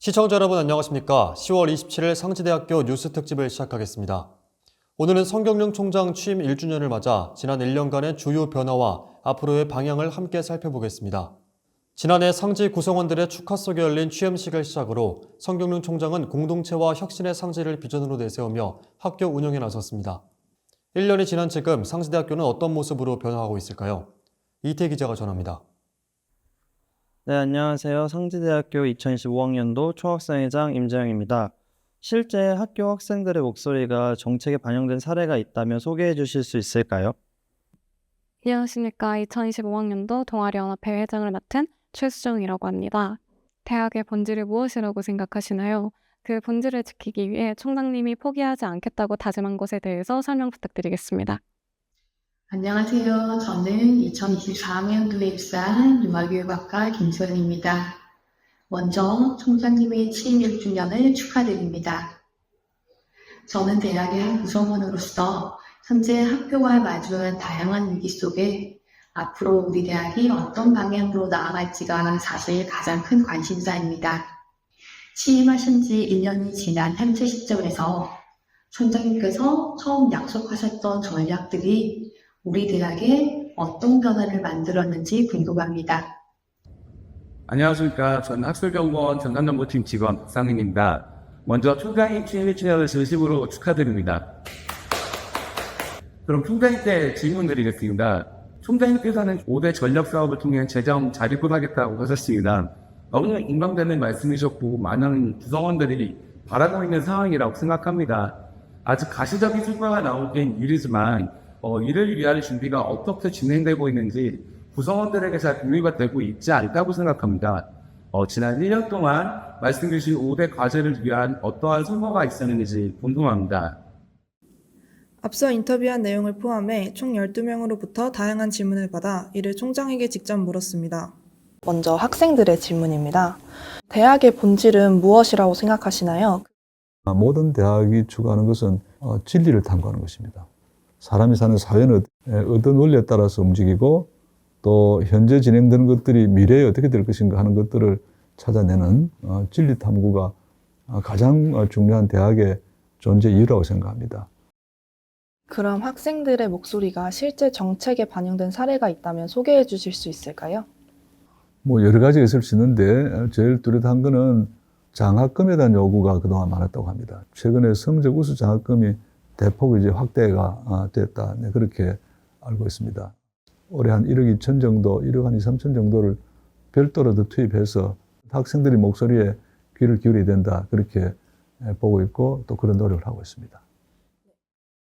시청자 여러분 안녕하십니까? 10월 27일 상지대학교 뉴스 특집을 시작하겠습니다. 오늘은 성경용 총장 취임 1주년을 맞아 지난 1년간의 주요 변화와 앞으로의 방향을 함께 살펴보겠습니다. 지난해 상지 구성원들의 축하 속에 열린 취임식을 시작으로 성경용 총장은 공동체와 혁신의 상지를 비전으로 내세우며 학교 운영에 나섰습니다. 1년이 지난 지금 상지대학교는 어떤 모습으로 변화하고 있을까요? 이태 기자가 전합니다. 네, 안녕하세요. 상지대학교 2025학년도 총학생회장 임재영입니다. 실제 학교 학생들의 목소리가 정책에 반영된 사례가 있다면 소개해 주실 수 있을까요? 안녕하십니까. 2025학년도 동아리연합회 회장을 맡은 최수정이라고 합니다. 대학의 본질이 무엇이라고 생각하시나요? 그 본질을 지키기 위해 총장님이 포기하지 않겠다고 다짐한 것에 대해서 설명 부탁드리겠습니다. 안녕하세요. 저는 2024학년도에 입사한 융합교육학과 김소연입니다. 먼저 총장님의 취임 1주년을 축하드립니다. 저는 대학의 구성원으로서 현재 학교와 마주한 다양한 위기 속에 앞으로 우리 대학이 어떤 방향으로 나아갈지가 사실 가장 큰 관심사입니다. 취임하신 지 1년이 지난 현재 시점에서 총장님께서 처음 약속하셨던 전략들이 우리 대학에 어떤 변화를 만들었는지 궁금합니다. 안녕하십니까. 저는 학술정보원 전산정보팀 직원 박상민입니다. 먼저 총장님 취임 1주년을 진심으로 축하드립니다. 그럼 총장님 때 질문 드리겠습니다. 총장님께서는 5대 전력 사업을 통해 재정 잘 이끌어가겠다고 하셨습니다. 너무 공감되는 말씀이셨고 많은 구성원들이 바라고 있는 상황이라고 생각합니다. 아직 가시적인 성과가 나오긴 이르지만 이를 위한 준비가 어떻게 진행되고 있는지 구성원들에게 잘 공유가 되고 있지 않다고 생각합니다. 지난 1년 동안 말씀 주신 5대 과제를 위한 어떠한 성과가 있었는지 궁금합니다. 앞서 인터뷰한 내용을 포함해 총 12명으로부터 다양한 질문을 받아 이를 총장에게 직접 물었습니다. 먼저 학생들의 질문입니다. 대학의 본질은 무엇이라고 생각하시나요? 모든 대학이 추구하는 것은 진리를 탐구하는 것입니다. 사람이 사는 사회는 어떤 원리에 따라서 움직이고 또 현재 진행되는 것들이 미래에 어떻게 될 것인가 하는 것들을 찾아내는 진리 탐구가 가장 중요한 대학의 존재 이유라고 생각합니다. 그럼 학생들의 목소리가 실제 정책에 반영된 사례가 있다면 소개해 주실 수 있을까요? 여러 가지가 있을 수 있는데 제일 뚜렷한 거는 장학금에 대한 요구가 그동안 많았다고 합니다. 최근에 성적 우수 장학금이 대폭 확대가 됐다. 네, 그렇게 알고 있습니다. 올해 한 1억 2천 정도, 1억 한 2, 3천 정도를 별도로 더 투입해서 학생들의 목소리에 귀를 기울여야 된다. 그렇게 보고 있고 또 그런 노력을 하고 있습니다.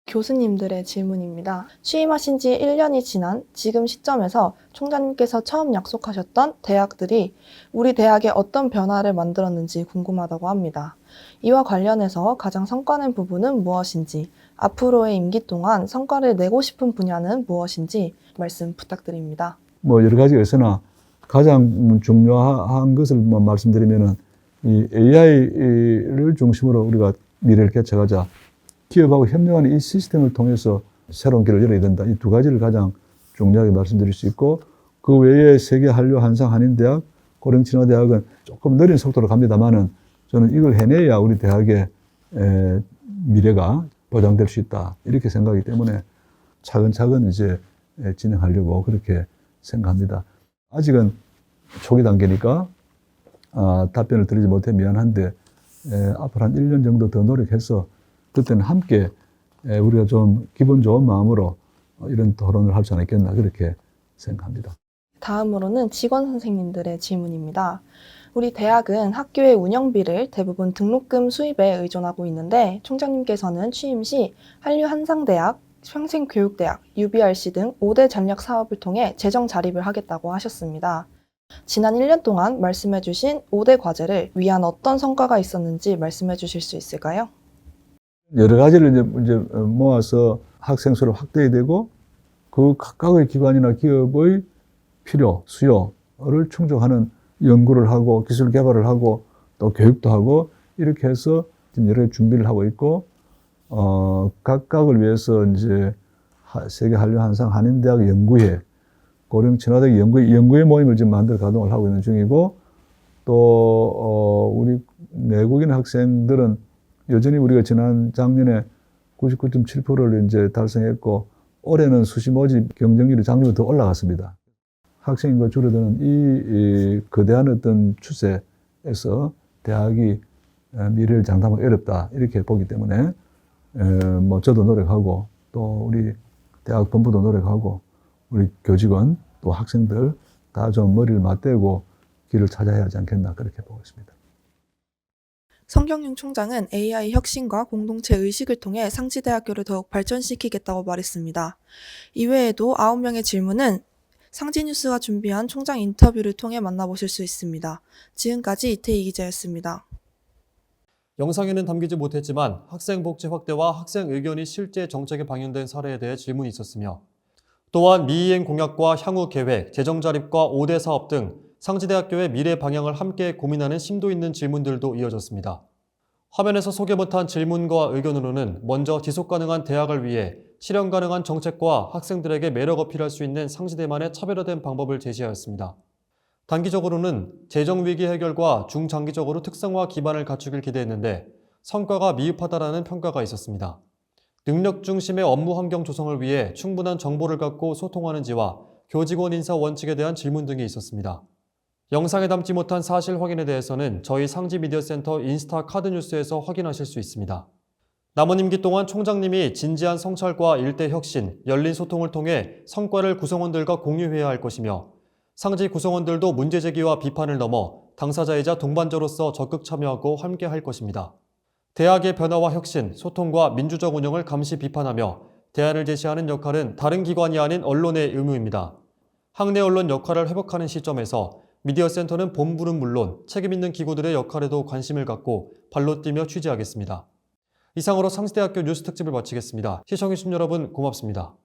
교수님들의 질문입니다. 취임하신 지 1년이 지난 지금 시점에서 총장님께서 처음 약속하셨던 대학들이 우리 대학에 어떤 변화를 만들었는지 궁금하다고 합니다. 이와 관련해서 가장 성과낸 부분은 무엇인지, 앞으로의 임기 동안 성과를 내고 싶은 분야는 무엇인지 말씀 부탁드립니다. 여러 가지가 있으나 가장 중요한 것을 말씀드리면은 이 AI를 중심으로 우리가 미래를 개척하자. 기업하고 협력하는 이 시스템을 통해서 새로운 길을 열어야 된다. 이 두 가지를 가장 중요하게 말씀드릴 수 있고 그 외에 세계 한류, 한상, 한인대학, 고령친화대학은 조금 느린 속도로 갑니다만은 저는 이걸 해내야 우리 대학의 미래가 보장될 수 있다. 이렇게 생각하기 때문에 차근차근 진행하려고 그렇게 생각합니다. 아직은 초기 단계니까 답변을 드리지 못해 미안한데 앞으로 한 1년 정도 더 노력해서 그때는 함께 우리가 좀 기분 좋은 마음으로 이런 토론을 할 수 않겠나 그렇게 생각합니다. 다음으로는 직원 선생님들의 질문입니다. 우리 대학은 학교의 운영비를 대부분 등록금 수입에 의존하고 있는데 총장님께서는 취임 시 한류 한상대학, 평생교육대학, UBRC 등 5대 전략 사업을 통해 재정 자립을 하겠다고 하셨습니다. 지난 1년 동안 말씀해 주신 5대 과제를 위한 어떤 성과가 있었는지 말씀해 주실 수 있을까요? 여러 가지를 모아서 학생 수를 확대해야 되고 그 각각의 기관이나 기업의 필요, 수요를 충족하는 연구를 하고 기술 개발을 하고 또 교육도 하고 이렇게 해서 여러 가지 준비를 하고 있고 각각을 위해서 세계 한류 한상 한인대학 연구회, 고령 친화대학 연구회 모임을 지금 만들어 가동을 하고 있는 중이고 또 우리 외국인 학생들은 여전히 우리가 지난 작년에 99.7%를 이제 달성했고 올해는 수시 모집 경쟁률이 작년보다 더 올라갔습니다. 학생 인구가 줄어드는 이 거대한 어떤 추세에서 대학이 미래를 장담하기 어렵다 이렇게 보기 때문에 뭐 저도 노력하고 또 우리 대학 본부도 노력하고 우리 교직원 또 학생들 다 좀 머리를 맞대고 길을 찾아야 하지 않겠나 그렇게 보고 있습니다. 성경용 총장은 AI 혁신과 공동체 의식을 통해 상지대학교를 더욱 발전시키겠다고 말했습니다. 이외에도 9명의 질문은 상지뉴스가 준비한 총장 인터뷰를 통해 만나보실 수 있습니다. 지금까지 이태희 기자였습니다. 영상에는 담기지 못했지만 학생 복지 확대와 학생 의견이 실제 정책에 반영된 사례에 대해 질문이 있었으며 또한 미이행 공약과 향후 계획, 재정 자립과 5대 사업 등 상지대학교의 미래 방향을 함께 고민하는 심도 있는 질문들도 이어졌습니다. 화면에서 소개 못한 질문과 의견으로는 먼저 지속 가능한 대학을 위해 실현 가능한 정책과 학생들에게 매력 어필할 수 있는 상지대만의 차별화된 방법을 제시하였습니다. 단기적으로는 재정 위기 해결과 중장기적으로 특성화 기반을 갖추길 기대했는데 성과가 미흡하다라는 평가가 있었습니다. 능력 중심의 업무 환경 조성을 위해 충분한 정보를 갖고 소통하는지와 교직원 인사 원칙에 대한 질문 등이 있었습니다. 영상에 담지 못한 사실 확인에 대해서는 저희 상지미디어센터 인스타 카드뉴스에서 확인하실 수 있습니다. 남은 임기 동안 총장님이 진지한 성찰과 일대 혁신, 열린 소통을 통해 성과를 구성원들과 공유해야 할 것이며 상지 구성원들도 문제 제기와 비판을 넘어 당사자이자 동반자로서 적극 참여하고 함께 할 것입니다. 대학의 변화와 혁신, 소통과 민주적 운영을 감시 비판하며 대안을 제시하는 역할은 다른 기관이 아닌 언론의 의무입니다. 학내 언론 역할을 회복하는 시점에서 미디어센터는 본부는 물론 책임 있는 기구들의 역할에도 관심을 갖고 발로 뛰며 취재하겠습니다. 이상으로 상지대학교 뉴스 특집을 마치겠습니다. 시청해주신 여러분 고맙습니다.